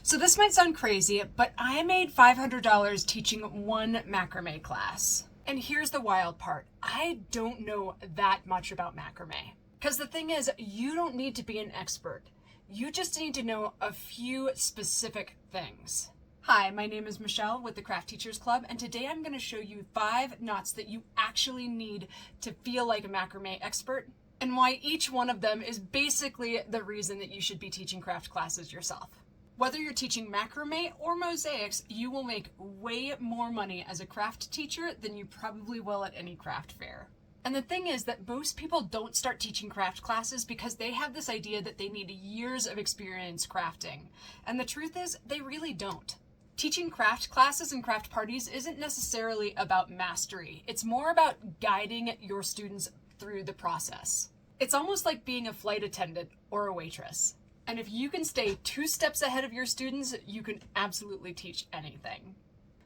So this might sound crazy, but I made $500 teaching one macrame class. And here's the wild part. I don't know that much about macrame. Because the thing is, you don't need to be an expert. You just need to know a few specific things. Hi, my name is Michelle with the Craft Teachers Club, and today I'm going to show you 5 knots that you actually need to feel like a macrame expert, and why each one of them is basically the reason that you should be teaching craft classes yourself. Whether you're teaching macrame or mosaics, you will make way more money as a craft teacher than you probably will at any craft fair. And the thing is that most people don't start teaching craft classes because they have this idea that they need years of experience crafting. And the truth is, they really don't. Teaching craft classes and craft parties isn't necessarily about mastery. It's more about guiding your students through the process. It's almost like being a flight attendant or a waitress. And if you can stay 2 steps ahead of your students, you can absolutely teach anything.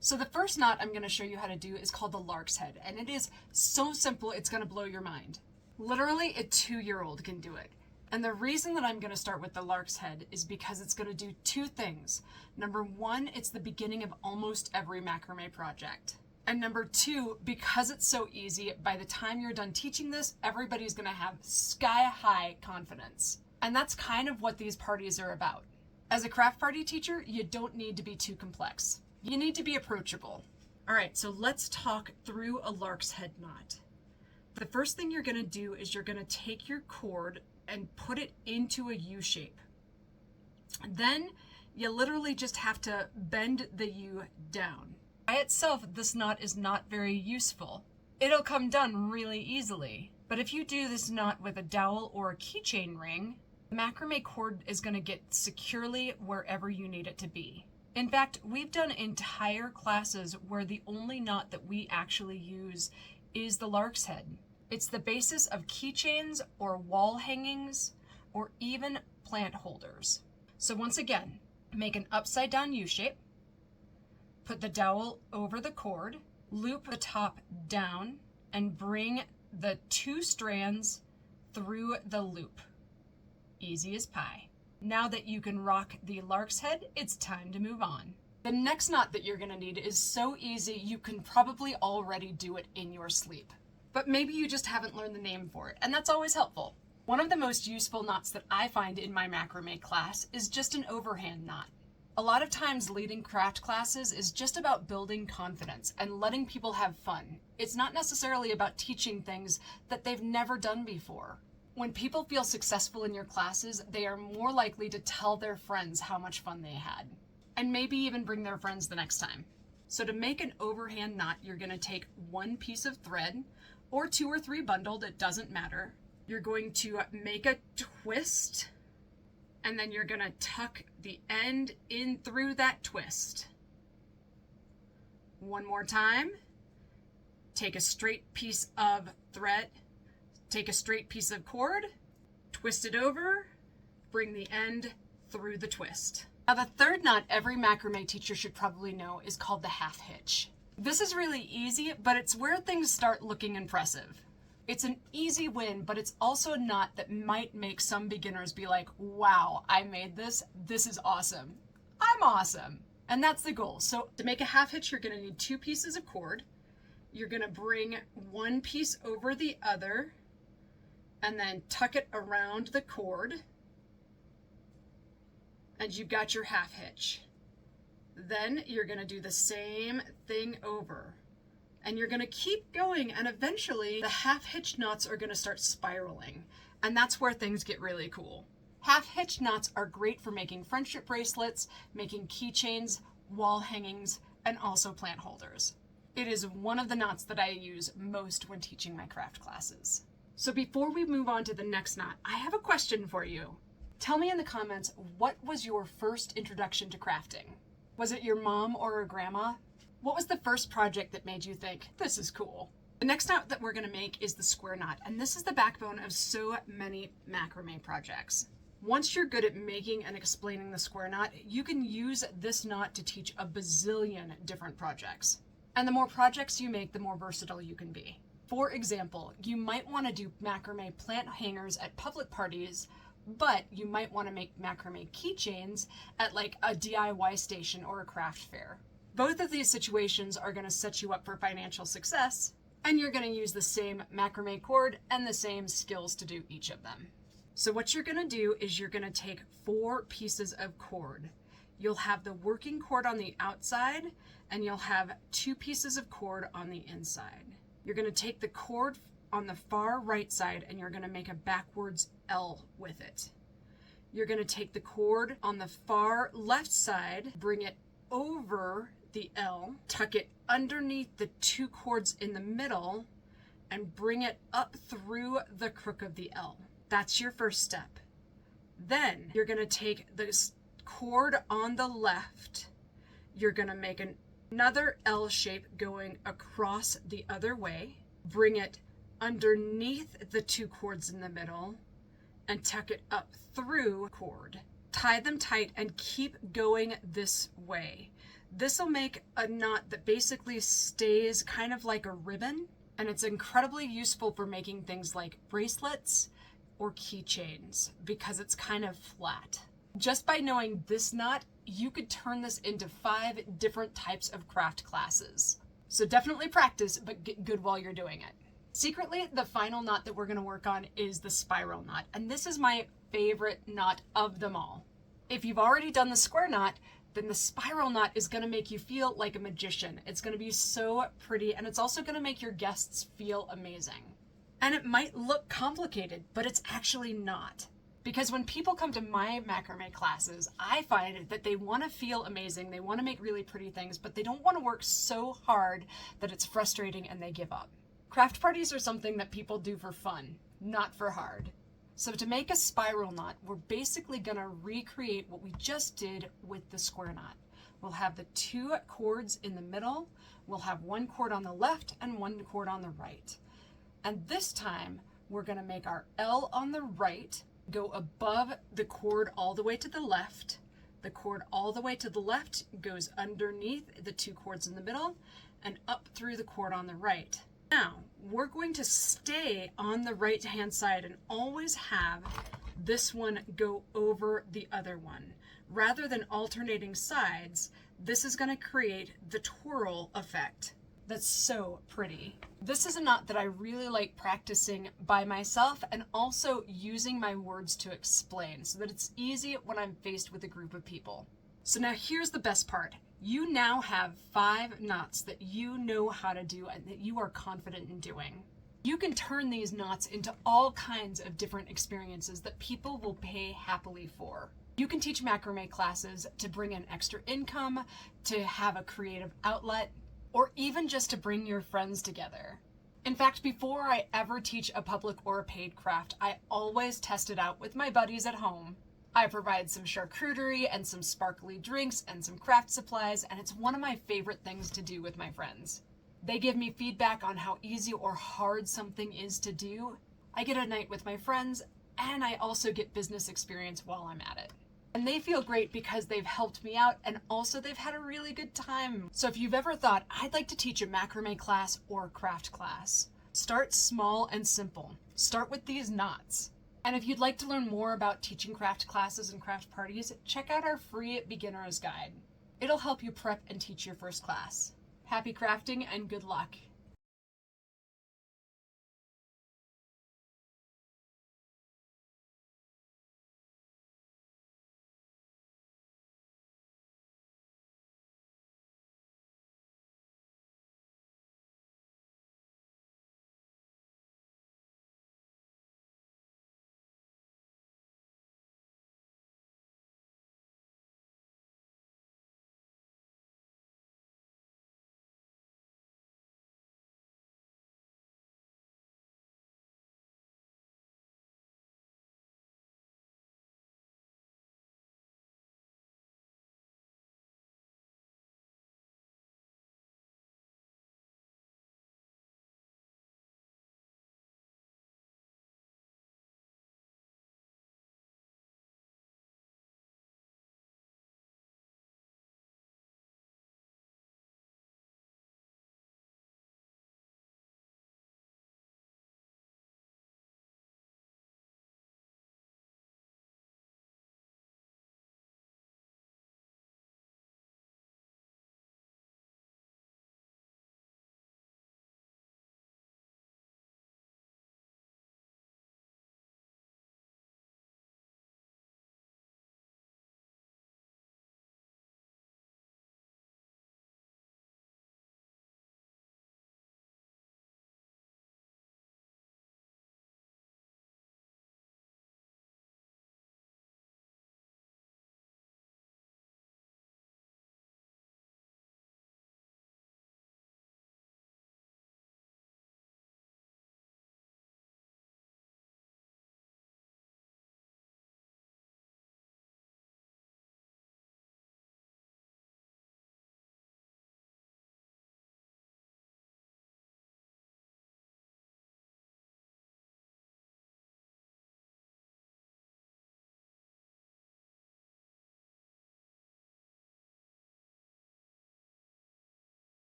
So the first knot I'm going to show you how to do is called the Lark's head. And it is so simple, it's going to blow your mind. Literally, a 2-year-old can do it. And the reason that I'm going to start with the Lark's head is because it's going to do 2 things. Number 1, it's the beginning of almost every macrame project. And number 2, because it's so easy, by the time you're done teaching this, everybody's going to have sky-high confidence. And that's kind of what these parties are about. As a craft party teacher, you don't need to be too complex. You need to be approachable. All right, so let's talk through a Lark's head knot. The first thing you're going to do is you're going to take your cord and put it into a U shape. Then you literally just have to bend the U down. By itself, this knot is not very useful. It'll come done really easily. But if you do this knot with a dowel or a keychain ring, the macrame cord is going to get securely wherever you need it to be. In fact, we've done entire classes where the only knot that we actually use is the Lark's head. It's the basis of keychains or wall hangings or even plant holders. So once again, make an upside down U shape, put the dowel over the cord, loop the top down, and bring the 2 strands through the loop. Easy as pie. Now that you can rock the Lark's head, it's time to move on. The next knot that you're going to need is so easy you can probably already do it in your sleep. But maybe you just haven't learned the name for it, and that's always helpful. One of the most useful knots that I find in my macrame class is just an overhand knot. A lot of times leading craft classes is just about building confidence and letting people have fun. It's not necessarily about teaching things that they've never done before. When people feel successful in your classes, they are more likely to tell their friends how much fun they had, and maybe even bring their friends the next time. So to make an overhand knot, you're going to take 1 piece of thread, or 2 or 3 bundled, it doesn't matter. You're going to make a twist, and then you're going to tuck the end in through that twist. One more time. Take a straight piece of thread, take a straight piece of cord, twist it over, bring the end through the twist. Now the third knot every macrame teacher should probably know is called the half hitch. This is really easy, but it's where things start looking impressive. It's an easy win, but it's also a knot that might make some beginners be like, wow, I made this. This is awesome. I'm awesome. And that's the goal. So to make a half hitch, you're going to need 2 pieces of cord. You're going to bring 1 piece over the other and then tuck it around the cord. And you've got your half hitch. Then you're going to do the same thing over. And you're going to keep going, and eventually the half hitch knots are going to start spiraling. And that's where things get really cool. Half hitch knots are great for making friendship bracelets, making keychains, wall hangings, and also plant holders. It is one of the knots that I use most when teaching my craft classes. So before we move on to the next knot, I have a question for you. Tell me in the comments, what was your first introduction to crafting? Was it your mom or a grandma? What was the first project that made you think, this is cool? The next knot that we're going to make is the square knot, and this is the backbone of so many macrame projects. Once you're good at making and explaining the square knot, you can use this knot to teach a bazillion different projects. And the more projects you make, the more versatile you can be. For example, you might want to do macrame plant hangers at public parties but you might want to make macrame keychains at like a DIY station or a craft fair. Both of these situations are going to set you up for financial success, and you're going to use the same macrame cord and the same skills to do each of them. So what you're going to do is you're going to take 4 pieces of cord. You'll have the working cord on the outside, and you'll have 2 pieces of cord on the inside. You're going to take the cord on the far right side, and you're going to make a backwards L with it. You're going to take the cord on the far left side, bring it over the L, tuck it underneath the 2 cords in the middle, and bring it up through the crook of the L. That's your first step. Then you're going to take this cord on the left, you're going to make another L shape going across the other way, bring it underneath the 2 cords in the middle, and tuck it up through cord. Tie them tight and keep going this way. This will make a knot that basically stays kind of like a ribbon, and it's incredibly useful for making things like bracelets or keychains because it's kind of flat. Just by knowing this knot, you could turn this into 5 different types of craft classes. So definitely practice, but get good while you're doing it. Secretly, the final knot that we're going to work on is the spiral knot, and this is my favorite knot of them all. If you've already done the square knot, then the spiral knot is going to make you feel like a magician. It's going to be so pretty, and it's also going to make your guests feel amazing. And it might look complicated, but it's actually not. Because when people come to my macrame classes, I find that they want to feel amazing, they want to make really pretty things, but they don't want to work so hard that it's frustrating and they give up. Craft parties are something that people do for fun, not for hard. So to make a spiral knot, we're basically going to recreate what we just did with the square knot. We'll have the 2 cords in the middle, we'll have 1 cord on the left and 1 cord on the right. And this time, we're going to make our L on the right go above the cord all the way to the left. The cord all the way to the left goes underneath the 2 cords in the middle and up through the cord on the right. Now, we're going to stay on the right-hand side and always have this one go over the other one. Rather than alternating sides, this is going to create the twirl effect. That's so pretty. This is a knot that I really like practicing by myself and also using my words to explain so that it's easy when I'm faced with a group of people. So now here's the best part. You now have 5 knots that you know how to do and that you are confident in doing. You can turn these knots into all kinds of different experiences that people will pay happily for. You can teach macrame classes to bring in extra income, to have a creative outlet, or even just to bring your friends together. In fact, before I ever teach a public or a paid craft, I always test it out with my buddies at home. I provide some charcuterie and some sparkly drinks and some craft supplies, and it's one of my favorite things to do with my friends. They give me feedback on how easy or hard something is to do. I get a night with my friends, and I also get business experience while I'm at it. And they feel great because they've helped me out, and also they've had a really good time. So if you've ever thought, I'd like to teach a macrame class or a craft class, start small and simple. Start with these knots. And if you'd like to learn more about teaching craft classes and craft parties, check out our free beginner's guide. It'll help you prep and teach your first class. Happy crafting and good luck.